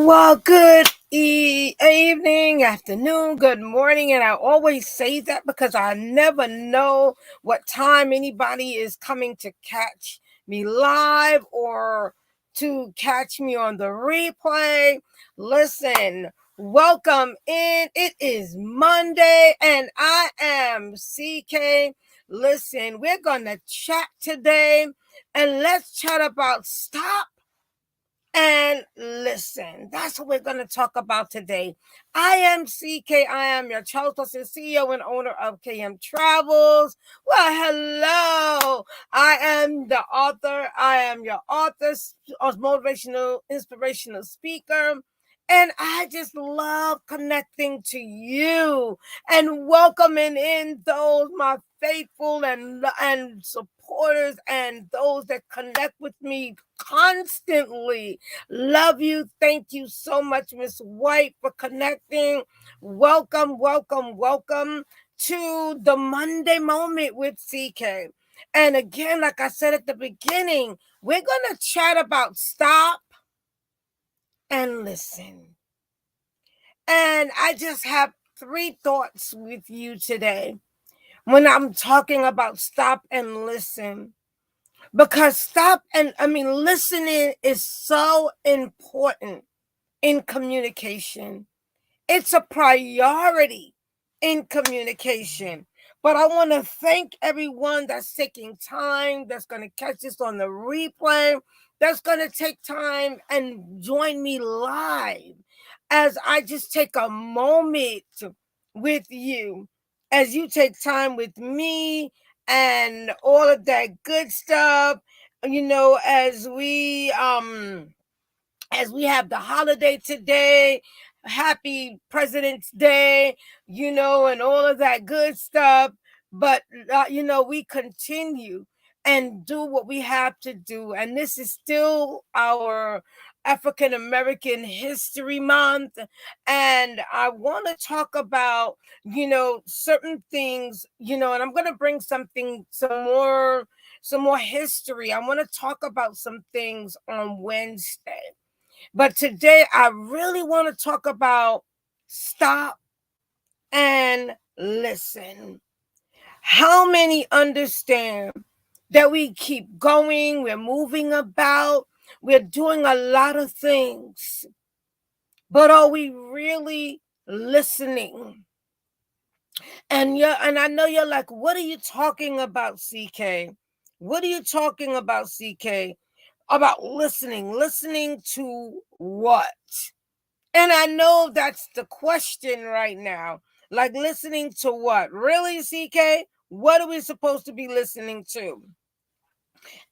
Well, good evening, afternoon, good morning. And I always say that because I never know what time anybody is coming to catch me live or to catch me on the replay. Listen, welcome in. It is Monday and I am CK. Listen, we're going to chat today and let's chat about stop and listen. That's what we're going to talk about today. I am CK. I am your Charles CEO and owner of KM Travels. Well, hello. I am the author. I am your author, motivational, inspirational speaker. And I just love connecting to you and welcoming in those my faithful and supporters and those that connect with me constantly. Love you. Thank you so much, Miss White, for connecting. Welcome, welcome, welcome to the Monday Moment with CK. And again, like I said at the beginning, we're going to chat about stop and listen. And I just have 3 thoughts with you today when I'm talking about stop and listen. Because listening is so important in communication. It's a priority in communication. But I want to thank everyone that's taking time, that's going to catch this on the replay, that's going to take time and join me live as I just take a moment with you, as you take time with me and all of that good stuff, as we have the holiday today. Happy President's Day, and all of that good stuff. But, we continue and do what we have to do. And this is still our African American History Month. And I want to talk about, certain things, and I'm going to bring some more history. I want to talk about some things on Wednesday. But today I really want to talk about stop and listen. How many understand that we keep going, we're moving about, we're doing a lot of things, but are we really listening? And I know you're like, what are you talking about, CK? What are you talking about, CK? About listening. Listening to what? And I know that's the question right now. Like, listening to what? Really, CK? What are we supposed to be listening to?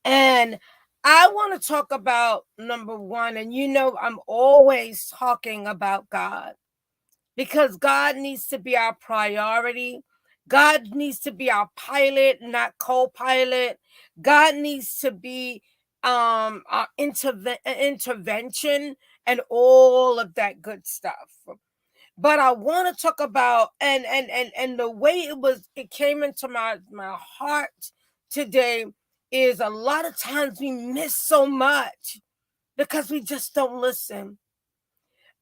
And I want to talk about number one. And I'm always talking about God, because God needs to be our priority. God needs to be our pilot, not co-pilot. God needs to be our intervention and all of that good stuff. But I want to talk about and the way it came into my heart today is a lot of times we miss so much because we just don't listen.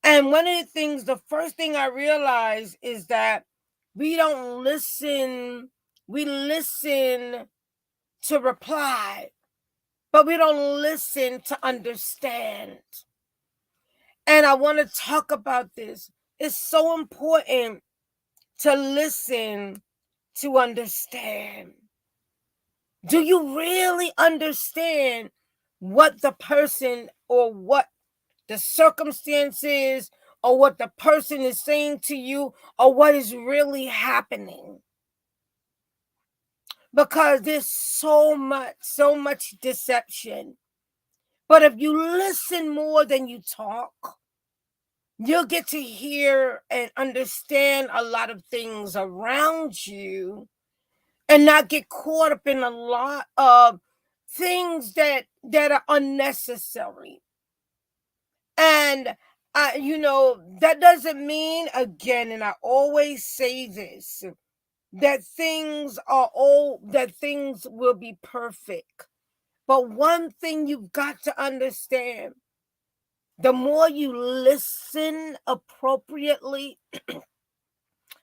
And one of the things, the first thing I realized is that we don't listen. We listen to reply, but we don't listen to understand. And I want to talk about this. It's so important to listen to understand. Do you really understand what the person or what the circumstances or what the person is saying to you or what is really happening? Because there's so much deception. But if you listen more than you talk, you'll get to hear and understand a lot of things around you and not get caught up in a lot of things that are unnecessary. And that doesn't mean, again, and I always say this, that things will be perfect. But one thing you've got to understand, the more you listen appropriately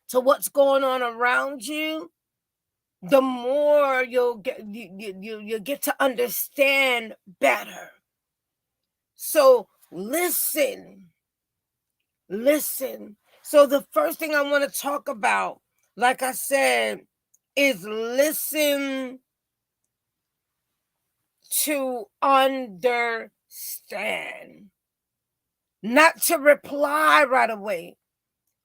to what's going on around you, the more you'll get to understand better. So listen. So the first thing I want to talk about, like I said, is listen to understand, not to reply right away.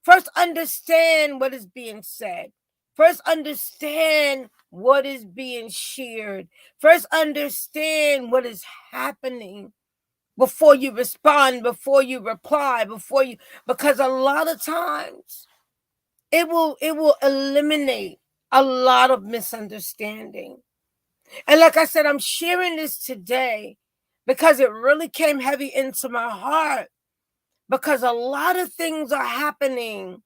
First, understand what is being said. First, understand what is being shared. First, understand what is happening before you respond, before you reply, because a lot of times it will eliminate a lot of misunderstanding. And like I said, I'm sharing this today because it really came heavy into my heart, because a lot of things are happening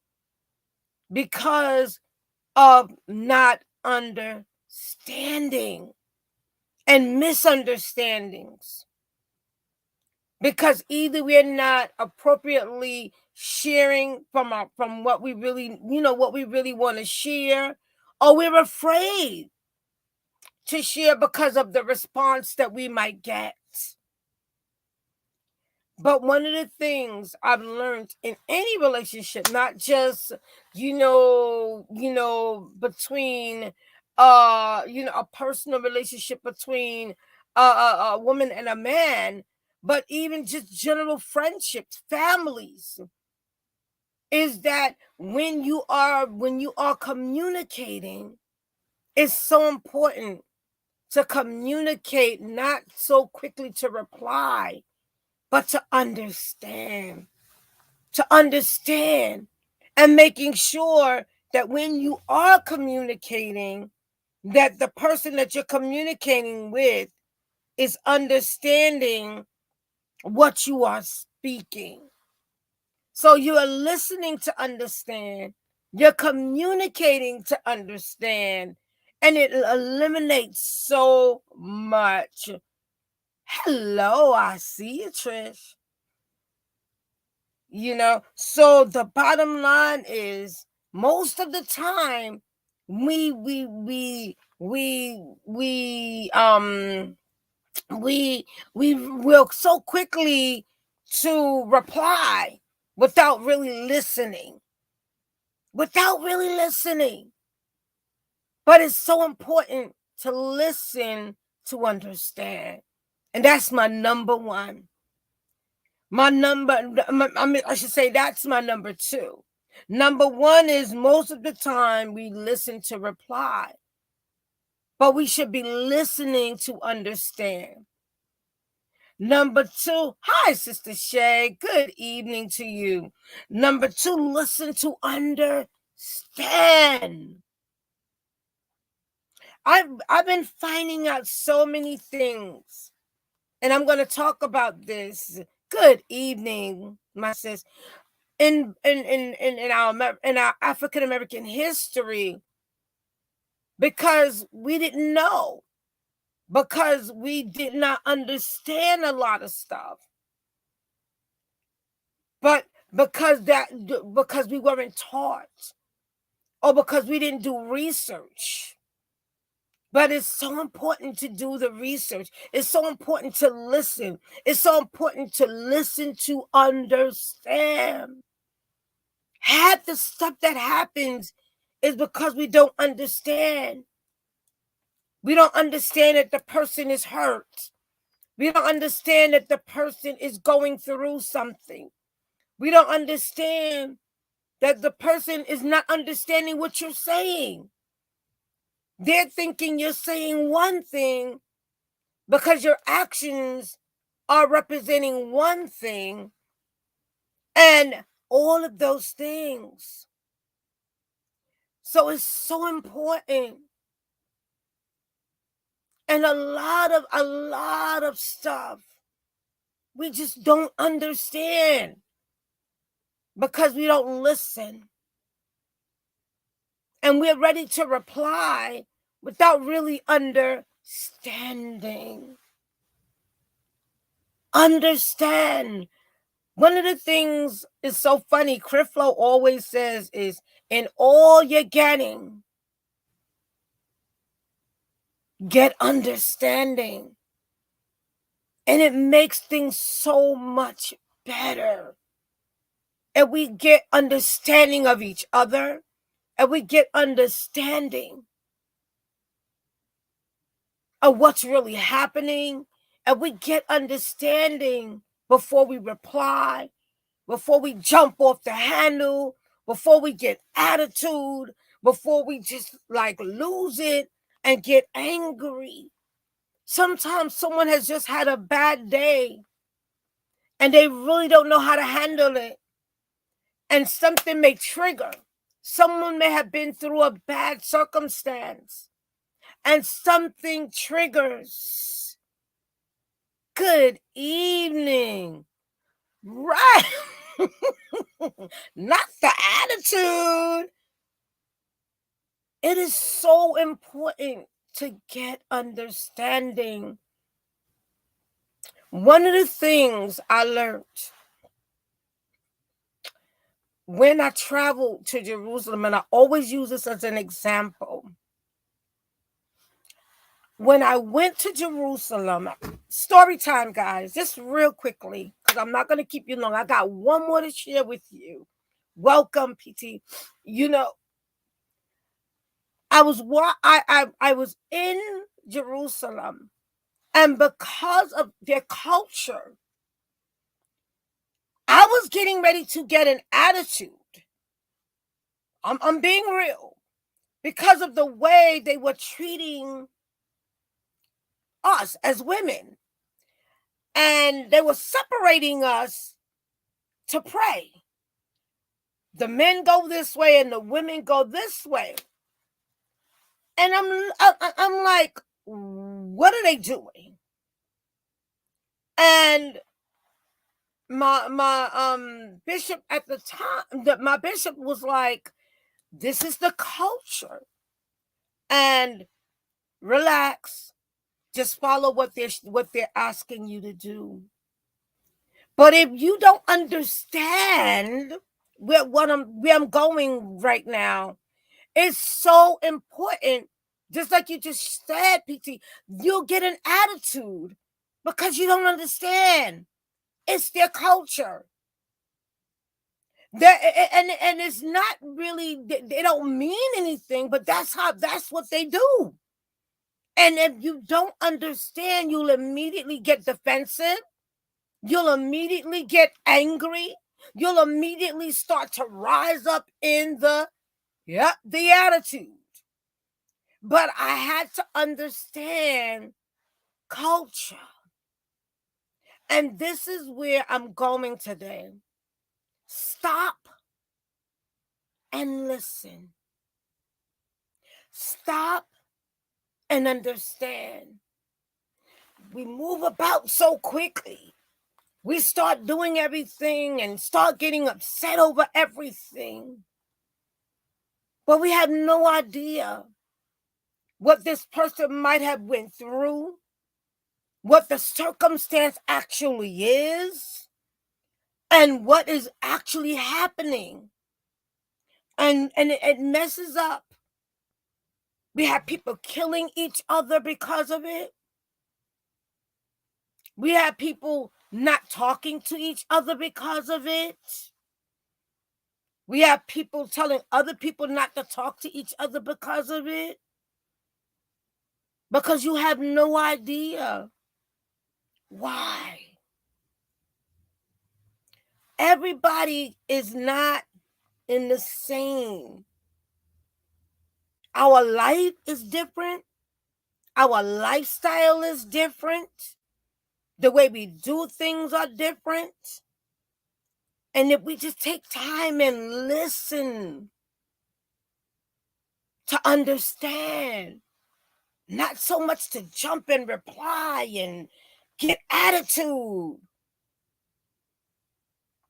because of not understanding and misunderstandings. Because either we're not appropriately sharing from what we really, what we really want to share, or we're afraid to share because of the response that we might get. But one of the things I've learned in any relationship, not just, between, a personal relationship between a woman and a man, but even just general friendships, families, is that when you are communicating, it's so important to communicate, not so quickly to reply, but to understand, and making sure that when you are communicating, that the person that you're communicating with is understanding what you are speaking. So you are listening to understand, you're communicating to understand, and it eliminates so much. Hello, I see you, Trish. So the bottom line is, most of the time we will so quickly to reply without really listening. But it's so important to listen to understand. And that's my number one. I should say that's my number two. Number one is, most of the time we listen to reply, but we should be listening to understand. Number two, hi, Sister Shay. Good evening to you. Number two, listen to understand. I've been finding out so many things, and I'm going to talk about this. Good evening, my sis. In our African American history, because we didn't know, because we did not understand a lot of stuff, but because we weren't taught, or because we didn't do research. But it's so important to do the research. It's so important to listen. It's so important to listen to understand. Half the stuff that happens is because we don't understand. We don't understand that the person is hurt. We don't understand that the person is going through something. We don't understand that the person is not understanding what you're saying. They're thinking you're saying one thing because your actions are representing one thing, and all of those things. So it's so important. And a lot of stuff we just don't understand because we don't listen. And we're ready to reply without really understanding. Understand. One of the things is so funny, Creflo always says is, in all you're getting, get understanding. And it makes things so much better. And we get understanding of each other, and we get understanding of what's really happening, and we get understanding before we reply, before we jump off the handle, before we get attitude, before we just like lose it and get angry. Sometimes someone has just had a bad day and they really don't know how to handle it, and something may trigger. Someone may have been through a bad circumstance and something triggers. Good evening. Right. Not the attitude. It is so important to get understanding. One of the things I learned when I traveled to Jerusalem, and I always use this as an example. When I went to Jerusalem, story time, guys, just real quickly, because I'm not going to keep you long. I got one more to share with you. Welcome, PT. You know, I was in Jerusalem, and because of their culture, I was getting ready to get an attitude. I'm being real, because of the way they were treating us as women, and they were separating us to pray. The men go this way and the women go this way. And I'm like, what are they doing? And my bishop at the time, my bishop was like, this is the culture. And relax, just follow what they're asking you to do. But if you don't understand where I'm going right now, it's so important. Just like you just said, PT, you'll get an attitude because you don't understand. It's their culture. And it's not really, they don't mean anything, but that's what they do. And if you don't understand, you'll immediately get defensive. You'll immediately get angry. You'll immediately start to rise up in the attitude. But I had to understand culture. And this is where I'm going today. Stop and listen. Stop and understand. We move about so quickly. We start doing everything and start getting upset over everything. But we have no idea what this person might have went through, what the circumstance actually is, and what is actually happening. And it messes up. We have people killing each other because of it. We have people not talking to each other because of it. We have people telling other people not to talk to each other because of it. Because you have no idea why. Everybody is not in the same. Our life is different. Our lifestyle is different. The way we do things are different. And if we just take time and listen to understand, not so much to jump and reply and get attitude,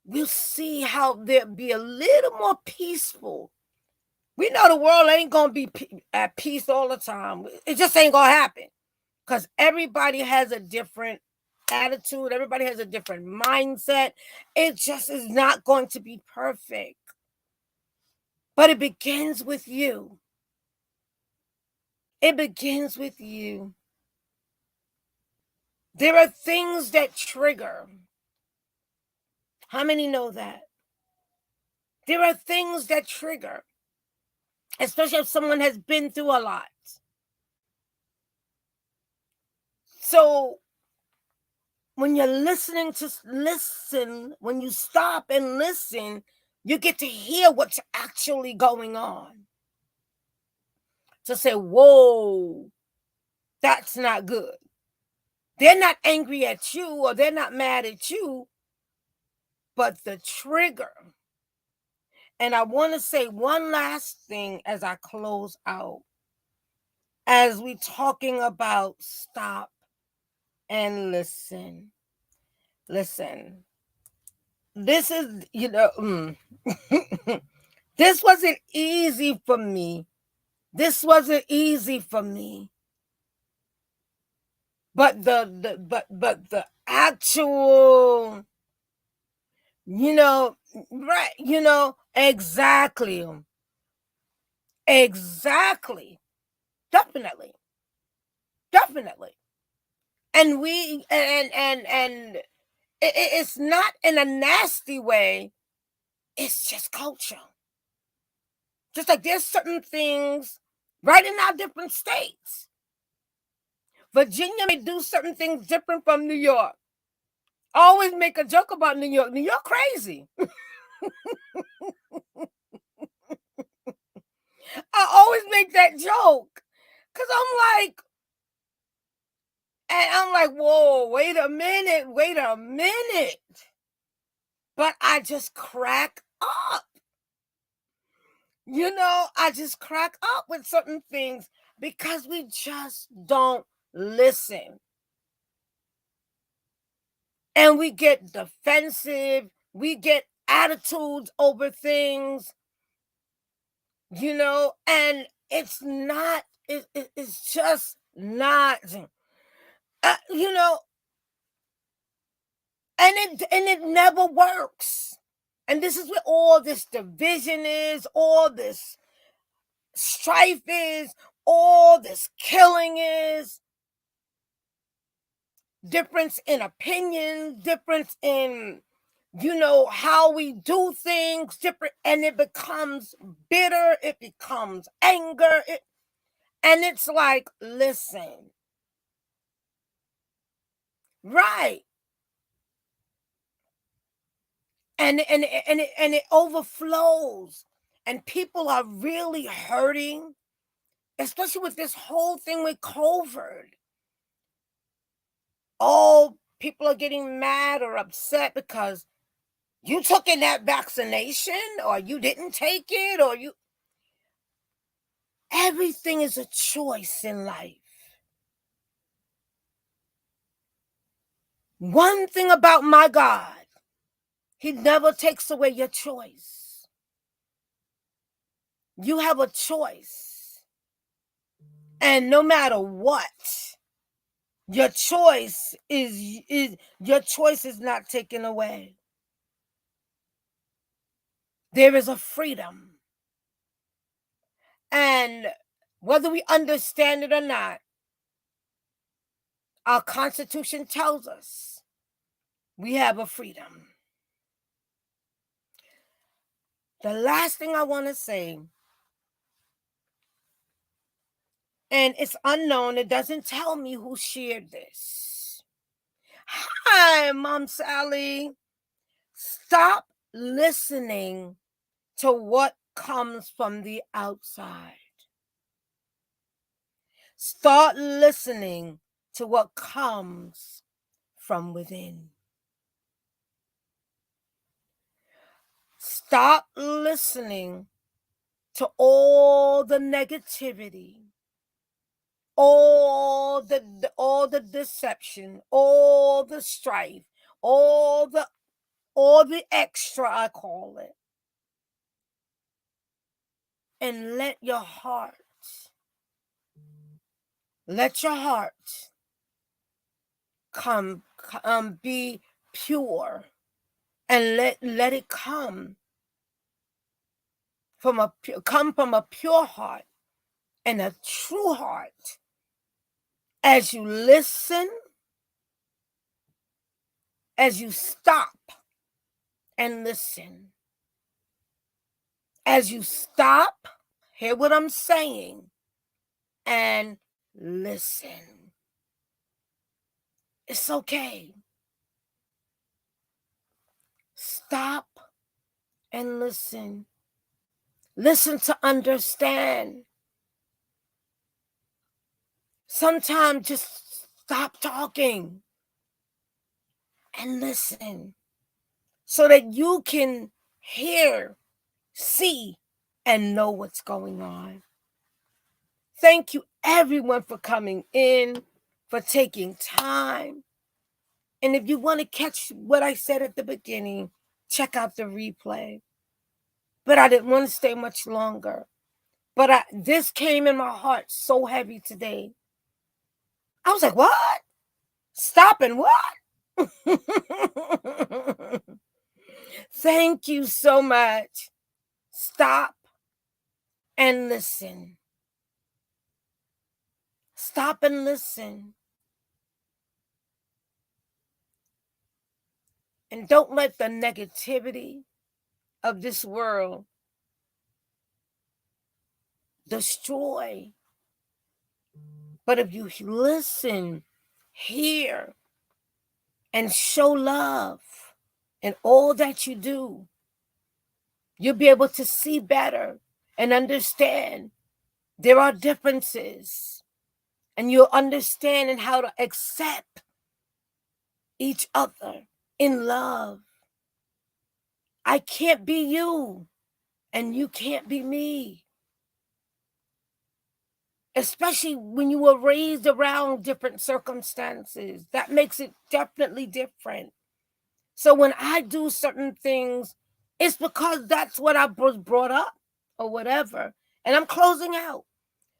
we'll see how they'll be a little more peaceful. We know the world ain't going to be at peace all the time. It just ain't going to happen because everybody has a different attitude. Everybody has a different mindset. It just is not going to be perfect. But it begins with you. It begins with you. There are things that trigger. How many know that? There are things that trigger, especially if someone has been through a lot. So when you're listening to listen, when you stop and listen, you get to hear what's actually going on. To say, whoa, that's not good. They're not angry at you or they're not mad at you, but the trigger. And I want to say one last thing as I close out. As we talking about stop and listen. Listen. This is, this wasn't easy for me. This wasn't easy for me. But the actual, right, exactly. Exactly. Definitely. Definitely. And it's not in a nasty way. It's just culture. Just like there's certain things right in our different states. Virginia may do certain things different from New York. I always make a joke about New York. New York crazy. I always make that joke. Because I'm like, whoa, wait a minute. But I just crack up. I just crack up with certain things because we just don't listen. And we get defensive. We get attitudes over things, and it's not, it's just not, you know, and it never works. And this is where all this division is, all this strife is, all this killing is. Difference in opinion, difference in how we do things, different, and it becomes bitter, it becomes anger, and it's like, listen, right, and it overflows, and people are really hurting, especially with this whole thing with COVID. Oh, people are getting mad or upset because you took in that vaccination or you didn't take it, or everything is a choice in life. One thing about my God, He never takes away your choice. You have a choice. And no matter what, your choice is not taken away. There is a freedom. And whether we understand it or not, our Constitution tells us we have a freedom. The last thing I want to say, and it's unknown, it doesn't tell me who shared this. Hi, Mom Sally. Stop listening to what comes from the outside. Start listening to what comes from within. Stop listening to all the negativity, all the deception, all the strife, all the extra, I call it. And let your heart be pure, and let it come from a pure heart and a true heart. As you listen, as you stop and listen, as you stop, hear what I'm saying, and listen. It's okay. Stop and listen. Listen to understand. Sometimes just stop talking and listen so that you can hear, see, and know what's going on. Thank you, everyone, for coming in, for taking time. And if you want to catch what I said at the beginning, check out the replay. But I didn't want to stay much longer. But this came in my heart so heavy today. I was like, what? Stop and what? Thank you so much. Stop and listen. Stop and listen. And don't let the negativity of this world destroy. But if you listen, hear, and show love in all that you do, you'll be able to see better and understand there are differences. And you'll understand and how to accept each other in love. I can't be you, and you can't be me. Especially when you were raised around different circumstances. That makes it definitely different. So when I do certain things, it's because that's what I was brought up or whatever. And I'm closing out.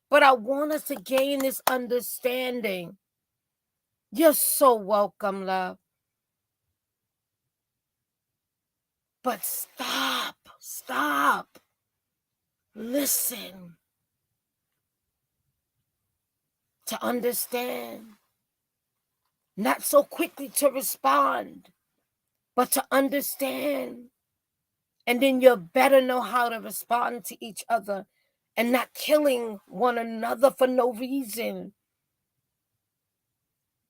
But I want us to gain this understanding. You're so welcome, love. But stop. Listen to understand. Not so quickly to respond, but to understand. And then you'll better know how to respond to each other and not killing one another for no reason.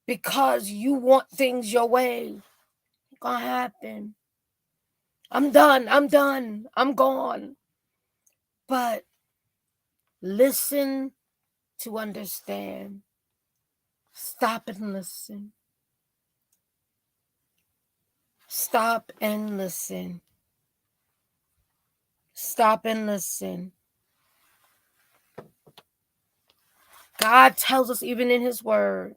Because you want things your way. It's gonna happen. I'm done. I'm gone. But listen to understand. Stop and listen. Stop and listen. Stop and listen. God tells us even in his word,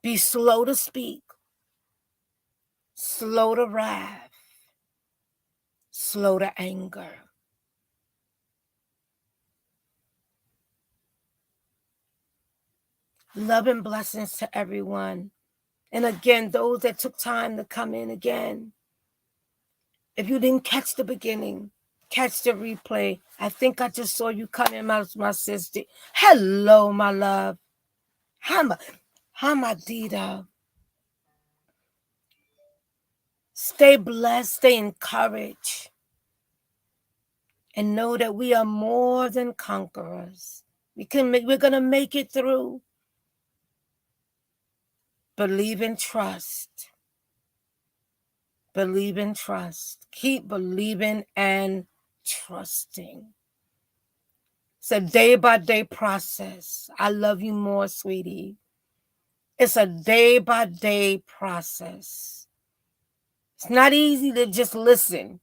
be slow to speak, slow to wrath, slow to anger. Love and blessings to everyone. And again, those that took time to come in again. If you didn't catch the beginning, catch the replay. I think I just saw you come in, my sister. Hello, my love. Hamadita. Stay blessed, stay encouraged, and know that we are more than conquerors. We're going to make it through. Believe and trust. Believe and trust. Keep believing and trusting. It's a day-by-day process. I love you more, sweetie. It's a day-by-day process. It's not easy to just listen.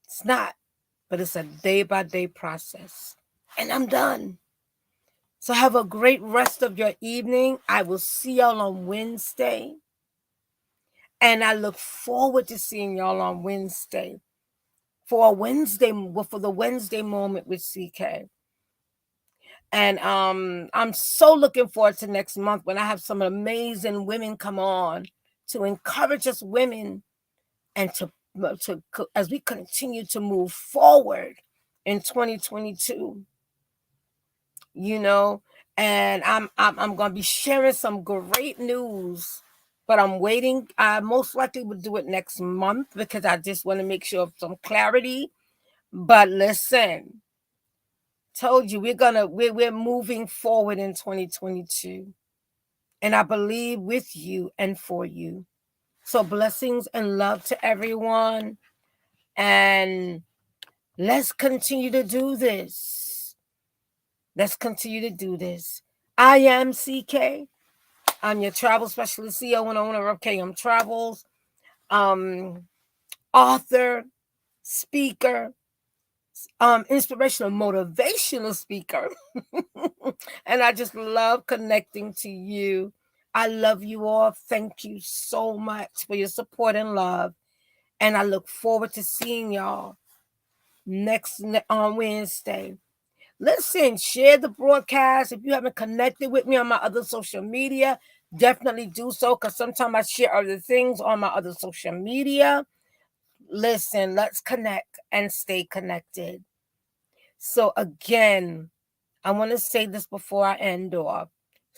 It's not. But it's a day-by-day process. And I'm done. So have a great rest of your evening. I will see y'all on Wednesday. And I look forward to seeing y'all on Wednesday for the Wednesday moment with CK. And I'm so looking forward to next month when I have some amazing women come on to encourage us women and to as we continue to move forward in 2022, you know. And I'm going to be sharing some great news, but I'm waiting. I most likely will do it next month because I just want to make sure of some clarity. But listen, told you we're moving forward in 2022, and I believe with you and for you. So blessings and love to everyone, and let's continue to do this. Let's continue to do this. I am CK. I'm your travel specialist, CEO and owner of KM Travels, author, speaker, inspirational, motivational speaker. And I just love connecting to you. I love you all. Thank you so much for your support and love. And I look forward to seeing y'all next on Wednesday. Listen, share the broadcast. If you haven't connected with me on my other social media, definitely do so, because sometimes I share other things on my other social media. Listen, let's connect and stay connected. So again, I want to say this before I end off.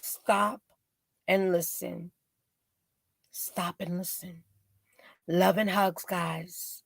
Stop and listen. Stop and listen. Love and hugs, guys.